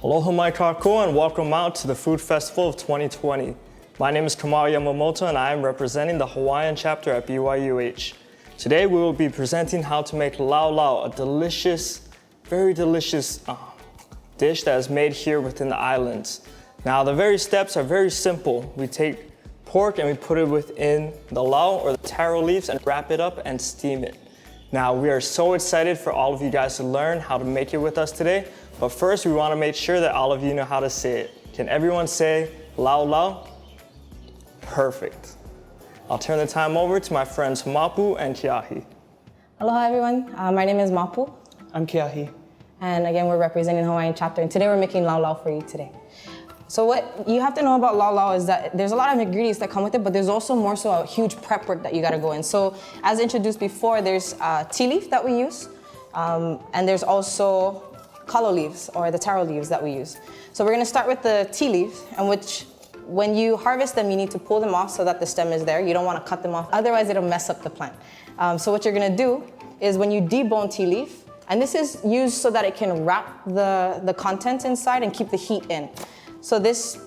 Aloha mai kākou and welcome out to the Food Festival of 2020. My name is Kamau Yamamoto and I am representing the Hawaiian chapter at BYUH. Today we will be presenting how to make Laulau, a delicious, very delicious dish that is made here within the islands. Now the very steps are very simple. We take pork and we put it within the lau or the taro leaves and wrap it up and steam it. Now we are so excited for all of you guys to learn how to make it with us today. But first, we want to make sure that all of you know how to say it. Can everyone say Laulau? Perfect. I'll turn the time over to my friends Mapu and Kiahi. Aloha everyone, my name is Mapu. I'm Kiahi. And again, we're representing the Hawaiian chapter. And today we're making Laulau for you today. So what you have to know about Laulau is that there's a lot of ingredients that come with it, but there's also more so a huge prep work that you gotta go in. So as introduced before, there's tea leaf that we use. And there's also kalo leaves or the taro leaves that we use. So we're gonna start with the tea leaves, and which when you harvest them, you need to pull them off so that the stem is there. You don't wanna cut them off, otherwise it'll mess up the plant. So what you're gonna do is when you debone tea leaf, and this is used so that it can wrap the contents inside and keep the heat in. So this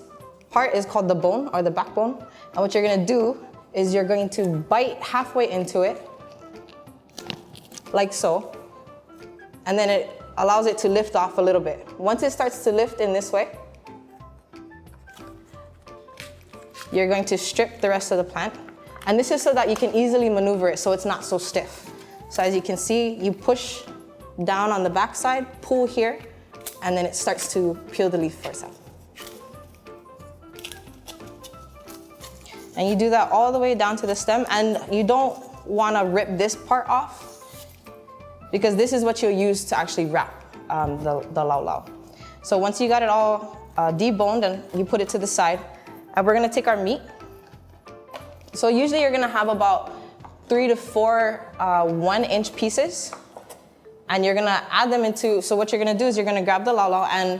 part is called the bone or the backbone. And what you're gonna do is you're going to bite halfway into it, like so, and then it allows it to lift off a little bit. Once it starts to lift in this way, you're going to strip the rest of the plant. And this is so that you can easily maneuver it so it's not so stiff. So as you can see, you push down on the backside, pull here, and then it starts to peel the leaf for itself. And you do that all the way down to the stem, and you don't want to rip this part off because this is what you'll use to actually wrap the laulau. So once you got it all deboned, and you put it to the side, and we're gonna take our meat. So usually you're gonna have about 3 to 4 1-inch pieces, and you're gonna add them into, so what you're gonna do is you're gonna grab the laulau and,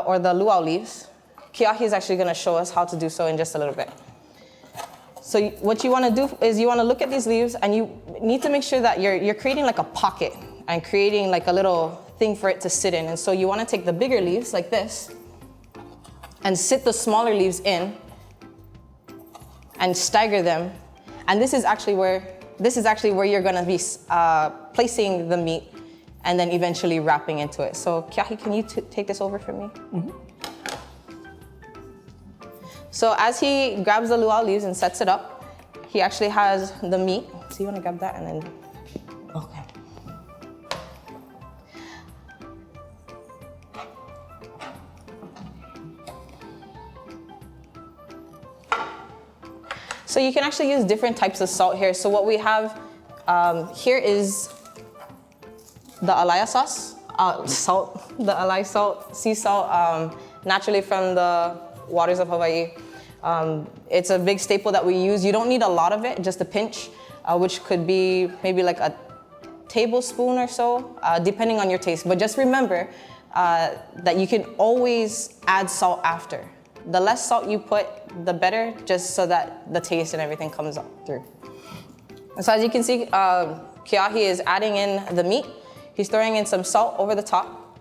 or the luau leaves. Kiahi is actually gonna show us how to do so in just a little bit. So what you wanna do is you wanna look at these leaves, and you need to make sure that you're creating like a pocket and creating like a little thing for it to sit in. And so you wanna take the bigger leaves like this and sit the smaller leaves in and stagger them. And this is actually where you're gonna be placing the meat and then eventually wrapping into it. So Kiahi, can you take this over for me? Mm-hmm. So as he grabs the luau leaves and sets it up, he actually has the meat. So you wanna grab that and then, okay. So you can actually use different types of salt here. So what we have here is the alaya sauce, the alai salt, sea salt, naturally from the waters of Hawaii. It's a big staple that we use. You don't need a lot of it, just a pinch, which could be maybe like a tablespoon or so, depending on your taste. But just remember that you can always add salt after. The less salt you put, the better, just so that the taste and everything comes up through. And so as you can see, Kiahi is adding in the meat. He's throwing in some salt over the top.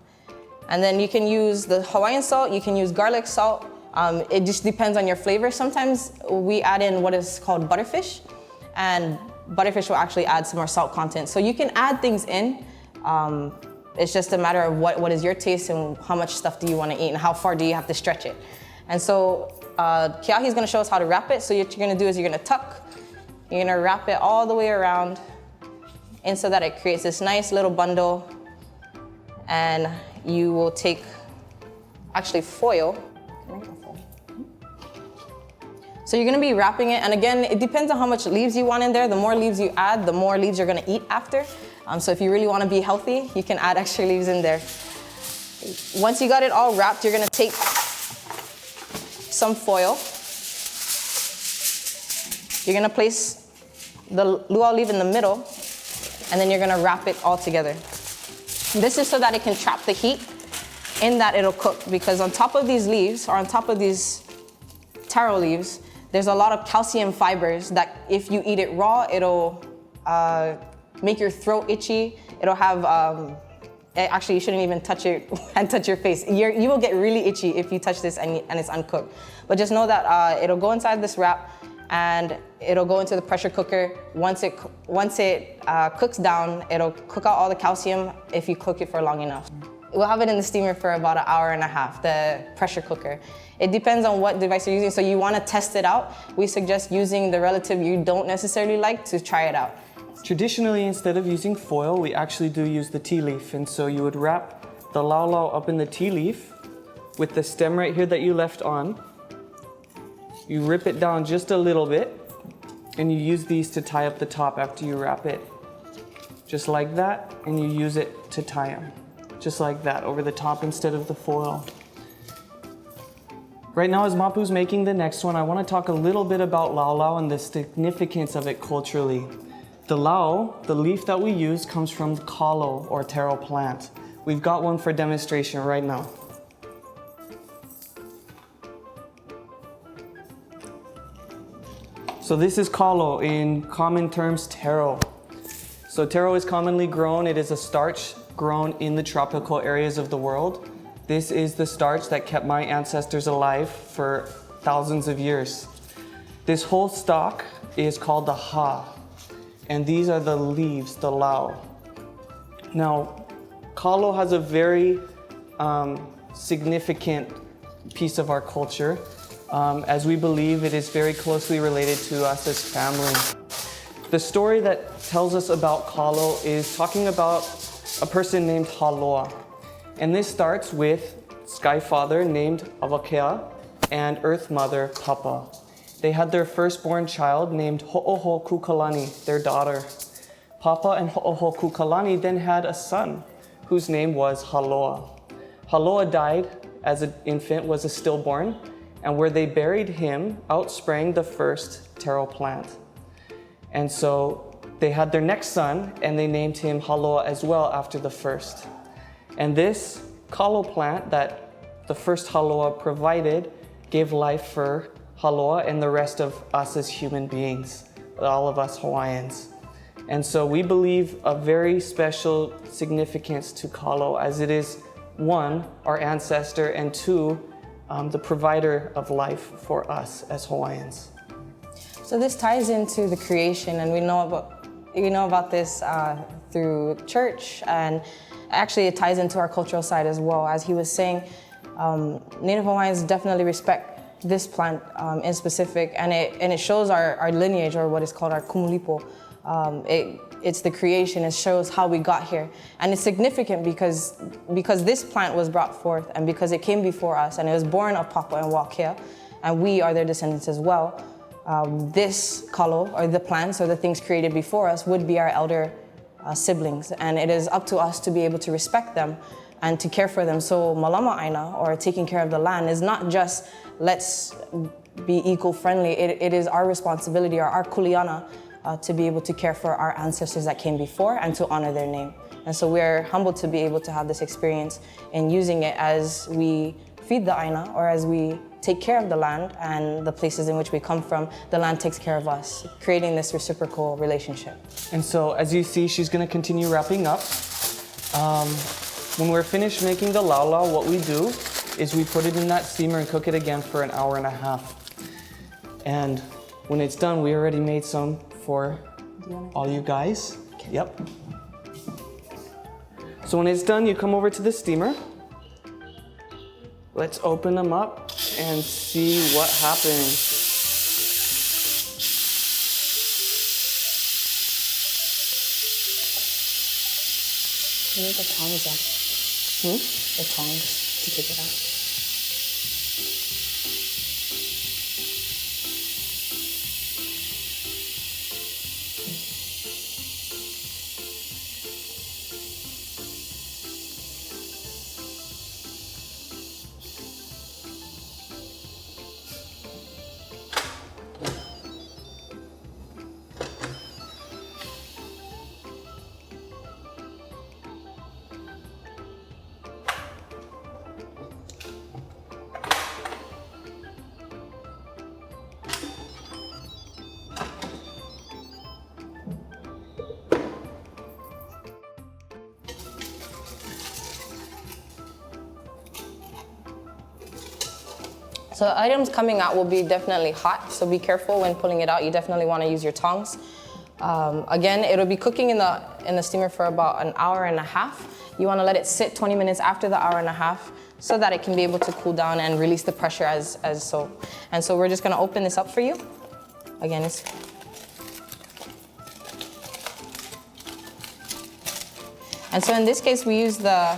And then you can use the Hawaiian salt, you can use garlic salt. It just depends on your flavor. Sometimes we add in what is called butterfish, and butterfish will actually add some more salt content. So you can add things in. It's just a matter of what is your taste and how much stuff do you want to eat and how far do you have to stretch it. And so Kiahi is going to show us how to wrap it. So what you're going to do is you're going to tuck, you're going to wrap it all the way around, and so that it creates this nice little bundle. And you will take actually foil. So you're gonna be wrapping it, and again, it depends on how much leaves you want in there. The more leaves you add, the more leaves you're gonna eat after. So if you really wanna be healthy, you can add extra leaves in there. Once you got it all wrapped, you're gonna take some foil. You're gonna place the luau leaf in the middle, and then you're gonna wrap it all together. This is so that it can trap the heat in that it'll cook, because on top of these leaves, or on top of these taro leaves, there's a lot of calcium fibers that if you eat it raw, it'll make your throat itchy. It'll have Actually, you shouldn't even touch your and touch your face. You will get really itchy if you touch this and it's uncooked. But just know that it'll go inside this wrap and it'll go into the pressure cooker. Once it cooks down, it'll cook out all the calcium if you cook it for long enough. We'll have it in the steamer for about an hour and a half, the pressure cooker. It depends on what device you're using, so you want to test it out. We suggest using the relative you don't necessarily like to try it out. Traditionally, instead of using foil, we actually do use the tea leaf. And so you would wrap the laulau up in the tea leaf with the stem right here that you left on. You rip it down just a little bit, and you use these to tie up the top after you wrap it. Just like that, and you use it to tie them. Just like that, over the top instead of the foil. Right now, as Mapu's making the next one, I want to talk a little bit about laulau and the significance of it culturally. The lau, the leaf that we use, comes from kalo or taro plant. We've got one for demonstration right now. So this is kalo, in common terms, taro. So taro is commonly grown. It is a starch grown in the tropical areas of the world. This is the starch that kept my ancestors alive for thousands of years. This whole stalk is called the ha, and these are the leaves, the lau. Now, kalo has a very significant piece of our culture, as we believe it is very closely related to us as family. The story that tells us about kalo is talking about a person named Haloa. And this starts with Sky Father named Avakea and Earth Mother Papa. They had their firstborn child named Ho'oho Kukalani, their daughter. Papa and Ho'oho Kukalani then had a son whose name was Haloa. Haloa died as an infant, was a stillborn, and where they buried him outsprang the first taro plant. And so they had their next son, and they named him Haloa as well after the first. And this kalo plant that the first Haloa provided gave life for Haloa and the rest of us as human beings, all of us Hawaiians. And so we believe a very special significance to kalo, as it is, one, our ancestor, and two, the provider of life for us as Hawaiians. So this ties into the creation, and we know about this through church, and actually it ties into our cultural side as well. As he was saying, Native Hawaiians definitely respect this plant in specific, and it shows our lineage, or what is called our kumulipo. It's the creation. It shows how we got here, and it's significant because this plant was brought forth, and because it came before us, and it was born of Papa and Wakea, and we are their descendants as well. This kalo, or the plants, or the things created before us, would be our elder siblings, and it is up to us to be able to respect them and to care for them. So malama aina, or taking care of the land, is not just let's be eco-friendly. It is our responsibility, or our kuleana, to be able to care for our ancestors that came before and to honor their name. And so we're humbled to be able to have this experience in using it as we feed the aina, or as we take care of the land and the places in which we come from. The land takes care of us, creating this reciprocal relationship. And so as you see, she's going to continue wrapping up. When we're finished making the laulau, what we do is we put it in that steamer and cook it again for an hour and a half. And when it's done, we already made some for all you guys. Okay. Yep. So when it's done, you come over to the steamer. Let's open them up and see what happens. You need the tongs up. The tongs to take it out. So items coming out will be definitely hot, so be careful when pulling it out. You definitely want to use your tongs. Again, it'll be cooking in the steamer for about an hour and a half. You want to let it sit 20 minutes after the hour and a half so that it can be able to cool down and release the pressure as so. And so we're just going to open this up for you. Again, it's and so in this case, we use the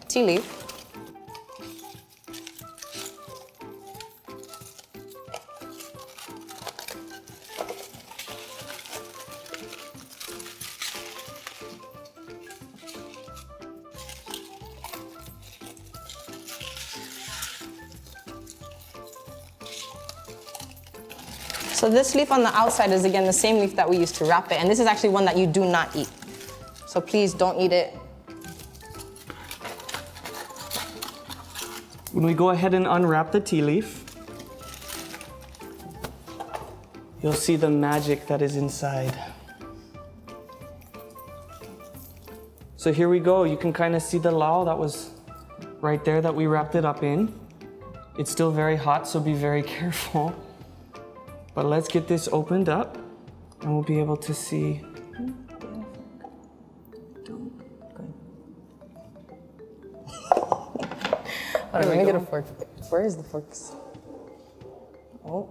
tea leaf. So this leaf on the outside is again the same leaf that we used to wrap it, and this is actually one that you do not eat. So please don't eat it. When we go ahead and unwrap the tea leaf, you'll see the magic that is inside. So here we go. You can kind of see the lao that was right there that we wrapped it up in. It's still very hot, so be very careful. But let's get this opened up and we'll be able to see. Let me get a fork. Where is the forks? Oh.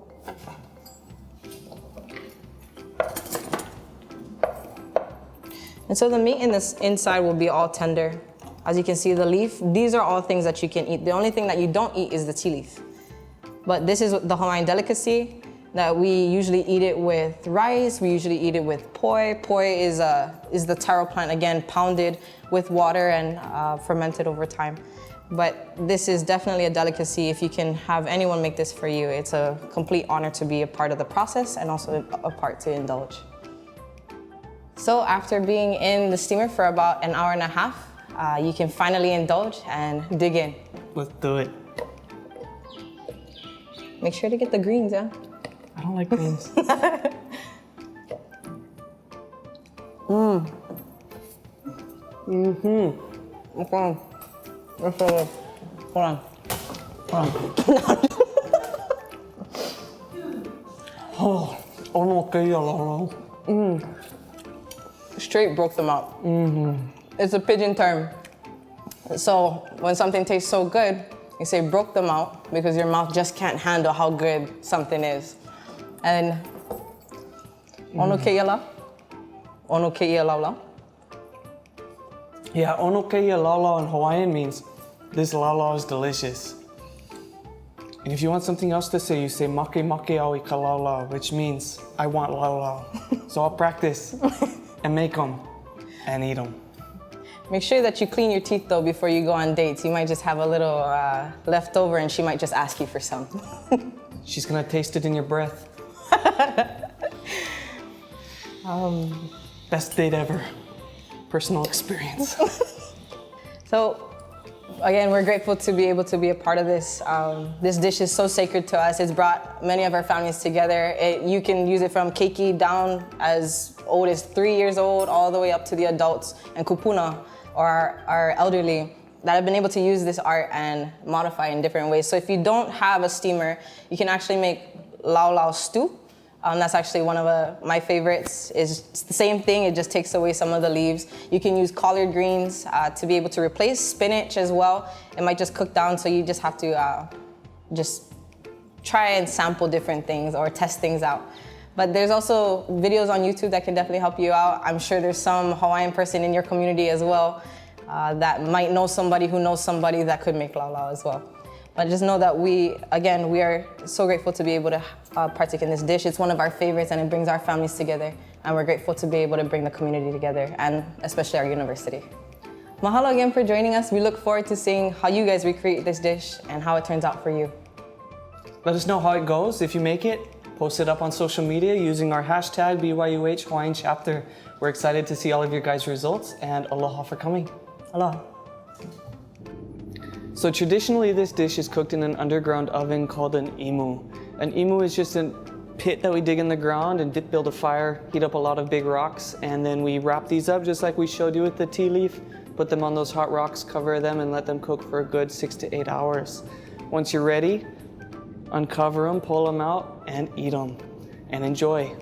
And so the meat in this inside will be all tender. As you can see, the leaf, these are all things that you can eat. The only thing that you don't eat is the tea leaf. But this is the Hawaiian delicacy that we usually eat it with rice. We usually eat it with poi. Poi is the taro plant, again, pounded with water and fermented over time. But this is definitely a delicacy. If you can have anyone make this for you, it's a complete honor to be a part of the process and also a part to indulge. So after being in the steamer for about an hour and a half, you can finally indulge and dig in. Let's do it. Make sure to get the greens, yeah? I don't like greens. Okay. Let's do it. Hold on. Oh, okay, Laulau. Straight broke them out. It's a pidgin term. So when something tastes so good, you say broke them out because your mouth just can't handle how good something is. And ono keia la? Ono keia laulau? Yeah, ono keia laulau in Hawaiian means this laulau is delicious. And if you want something else to say, you say make make au I ka laulau, which means I want laulau. So I'll practice and make them and eat them. Make sure that you clean your teeth though before you go on dates. You might just have a little left over and she might just ask you for some. She's gonna taste it in your breath. Best date ever. Personal experience. So, again, we're grateful to be able to be a part of this. This dish is so sacred to us. It's brought many of our families together. You can use it from keiki down as old as 3 years old, all the way up to the adults and kupuna, or our elderly, that have been able to use this art and modify in different ways. So if you don't have a steamer, you can actually make laulau stew. That's actually one of my favorites. It's the same thing, it just takes away some of the leaves. You can use collard greens to be able to replace spinach as well. It might just cook down, so you just have to just try and sample different things or test things out. But there's also videos on YouTube that can definitely help you out. I'm sure there's some Hawaiian person in your community as well that might know somebody who knows somebody that could make laulau as well. But just know that we are so grateful to be able to partake in this dish. It's one of our favorites and it brings our families together. And we're grateful to be able to bring the community together and especially our university. Mahalo again for joining us. We look forward to seeing how you guys recreate this dish and how it turns out for you. Let us know how it goes. If you make it, post it up on social media using our hashtag BYUH Hawaiian Chapter. We're excited to see all of your guys' results and aloha for coming. Aloha. So traditionally, this dish is cooked in an underground oven called an imu. An imu is just a pit that we dig in the ground and build a fire, heat up a lot of big rocks, and then we wrap these up just like we showed you with the tea leaf, put them on those hot rocks, cover them, and let them cook for a good 6 to 8 hours. Once you're ready, Uncover them, pull them out, and eat them. And enjoy.